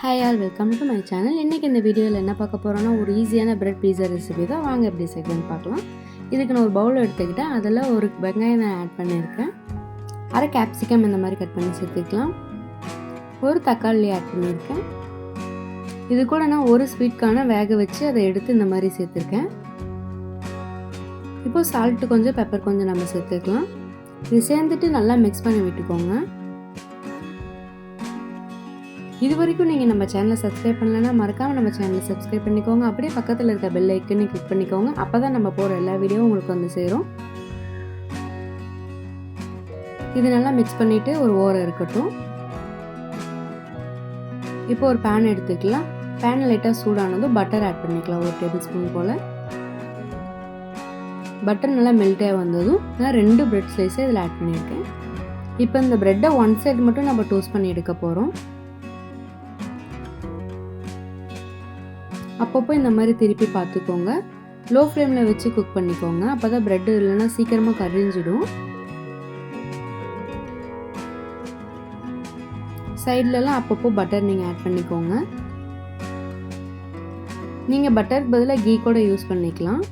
Hi all welcome to my channel. இன்றைக்கி இந்த வீடியோவில் என்ன பார்க்க போகிறோன்னா ஒரு ஈஸியான பிரெட் பீஸா ரெசிபி தான். வாங்க எப்படி செய்யணும்னு பார்க்கலாம். இதுக்கு நான் ஒரு பவுல் எடுத்துக்கிட்டேன். அதில் ஒரு வெங்காயம் நான் ஆட் பண்ணியிருக்கேன். அரை கேப்சிகம் இந்த மாதிரி கட் பண்ணி சேர்த்துக்கலாம். ஒரு தக்காளி ஆட் பண்ணியிருக்கேன். இது கூட நான் ஒரு ஸ்வீட்கான வேக வச்சு அதை எடுத்து இந்த மாதிரி சேர்த்துருக்கேன். இப்போது சால்ட்டு கொஞ்சம், பெப்பர் கொஞ்சம் நம்ம சேர்த்துக்கலாம். இது சேர்ந்துட்டு நல்லா மிக்ஸ் பண்ணி விட்டுக்கோங்க. இது வரைக்கும் நீங்கள் நம்ம சேனலை சப்ஸ்கிரைப் பண்ணலைன்னா மறக்காமல் நம்ம சேனலை சப்ஸ்கிரைப் பண்ணிக்கோங்க. அப்படியே பக்கத்தில் இருக்க பெல் ஐக்கனை கிளிக் பண்ணிக்கோங்க. அப்போ தான் நம்ம போகிற எல்லா வீடியோவும் உங்களுக்கு வந்து சேரும். இது நல்லா மிக்ஸ் பண்ணிவிட்டு ஒரு ஓரம் இருக்கட்டும். இப்போ ஒரு பேன் எடுத்துக்கலாம். பேன் லைட்டாக சூடானதும் பட்டர் ஆட் பண்ணிக்கலாம். ஒரு டேபிள் ஸ்பூன் போல் பட்டர் நல்லா மெல்ட்டாக வந்ததும் நான் 2 பிரெட் ஸ்லைஸை இதில் ஆட் பண்ணியிருக்கேன். இப்போ இந்த ப்ரெட்டை ஒன் சைடு மட்டும் நம்ம டோஸ்ட் பண்ணி எடுக்க போகிறோம். அப்பப்போ இந்த மாதிரி திருப்பி பார்த்துக்கோங்க. லோ ஃப்ளேமில் வச்சு குக் பண்ணிக்கோங்க. அப்போ தான் ப்ரெட்டு இல்லைன்னா சீக்கிரமாக கரிஞ்சிடும். சைட்லலாம் அப்பப்போ பட்டர் நீங்கள் ஆட் பண்ணிக்கோங்க. நீங்கள் பட்டருக்கு பதிலாக கீ கூட யூஸ் பண்ணிக்கலாம்.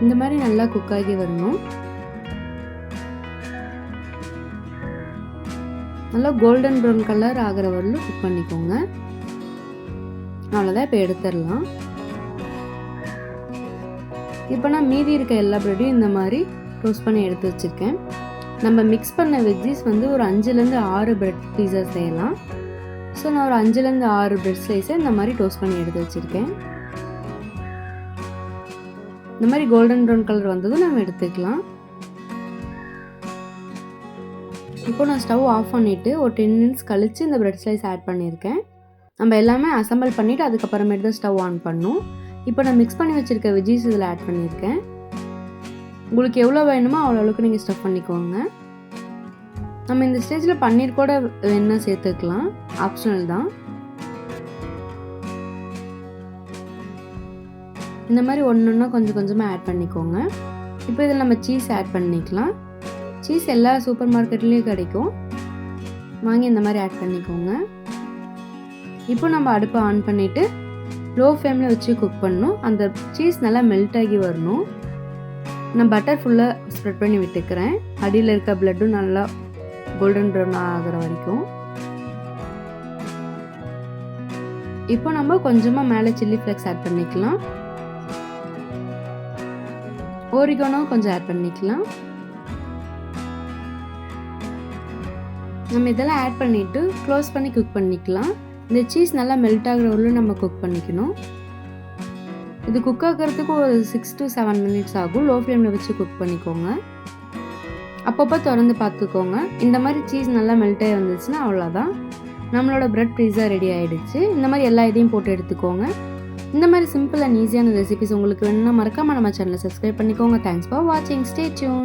இந்த மாதிரி நல்லா குக் ஆகி வரணும். நல்லா கோல்டன் ப்ரௌன் கலர் ஆகிற வரலும் குக் பண்ணிக்கோங்க. அவ்வளோதான், இப்போ எடுத்துடலாம். இப்போ நான் மீதி இருக்க எல்லா ப்ரெட்டையும் இந்த மாதிரி டோஸ்ட் பண்ணி எடுத்து வச்சுருக்கேன். நம்ம மிக்ஸ் பண்ண வெஜ்ஜீஸ் வந்து ஒரு 5லேருந்து 6 பிரெட் பீஸா செய்யலாம். ஸோ நான் ஒரு 5லேருந்து 6 பிரெட் ஸ்லைஸை இந்த மாதிரி டோஸ்ட் பண்ணி எடுத்து வச்சுருக்கேன். இந்த மாதிரி கோல்டன் ப்ரௌன் கலர் வந்ததும் நம்ம எடுத்துக்கலாம். இப்போ நான் ஸ்டவ் ஆஃப் பண்ணிவிட்டு ஒரு 10 மினிட்ஸ் கழித்து இந்த பிரெட் ஸ்லைஸ் ஆட் பண்ணியிருக்கேன். நம்ம எல்லாமே அசம்பிள் பண்ணிவிட்டு அதுக்கப்புறமேட்டு தான் ஸ்டவ் ஆன் பண்ணணும். இப்போ நான் மிக்ஸ் பண்ணி வச்சுருக்க வெஜ்ஜீஸ் இதில் ஆட் பண்ணியிருக்கேன். உங்களுக்கு எவ்வளோ வேணுமோ அவ்வளோ அளவுக்கு நீங்கள் ஸ்டஃப் பண்ணிக்கோங்க. நம்ம இந்த ஸ்டேஜில் பன்னீர் கூட வேணும்னா சேர்த்துக்கலாம், ஆப்ஷனல் தான். இந்த மாதிரி ஒன்று கொஞ்சம் கொஞ்சமாக ஆட் பண்ணிக்கோங்க. இப்போ இதில் நம்ம சீஸ் ஆட் பண்ணிக்கலாம். சீஸ் எல்லா சூப்பர் மார்க்கெட்லேயும் கிடைக்கும். வாங்கி இந்த மாதிரி ஆட் பண்ணிக்கோங்க. இப்போ நம்ம அடுப்பை ஆன் பண்ணிவிட்டு லோ ஃப்ளேமில் வச்சு குக் பண்ணணும். அந்த சீஸ் நல்லா மெல்ட் ஆகி வரணும். நான் பட்டர் ஃபுல்லாக ஸ்ப்ரெட் பண்ணி விட்டுக்கிறேன். அடியில் இருக்க ப்ளட்டும் நல்லா கோல்டன் ப்ரௌன் ஆகிற வரைக்கும். இப்போ நம்ம கொஞ்சமாக மேலே சில்லி ஃப்ளேக்ஸ் ஆட் பண்ணிக்கலாம். ஓரிகானோ கொஞ்சம் ஆட் பண்ணிக்கலாம். நம்ம இதெல்லாம் ஆட் பண்ணிவிட்டு க்ளோஸ் பண்ணி குக் பண்ணிக்கலாம். இந்த சீஸ் நல்லா மெல்ட் ஆகிற வரலும் நம்ம குக் பண்ணிக்கணும். இது குக் ஆகிறதுக்கு ஒரு 6 to 7 மினிட்ஸ் ஆகும். லோ ஃப்ளேமில் வச்சு குக் பண்ணிக்கோங்க. அப்பப்போ திறந்து பார்த்துக்கோங்க. இந்த மாதிரி சீஸ் நல்லா மெல்ட் ஆகி வந்துச்சுன்னா அவ்வளோதான், நம்மளோட பிரெட் பீஸா ரெடி ஆகிடுச்சு. இந்த மாதிரி எல்லா இதையும் போட்டு எடுத்துக்கோங்க. இந்த மாதிரி சிம்பிள் அண்ட் ஈஸியான ரெசிபிஸ் உங்களுக்கு வேணும்னா மறக்காமல் நம்ம சேனலை சப்ஸ்கிரைப் பண்ணிக்கோங்க. தேங்க்ஸ் ஃபார் வாட்சிங். Stay tune.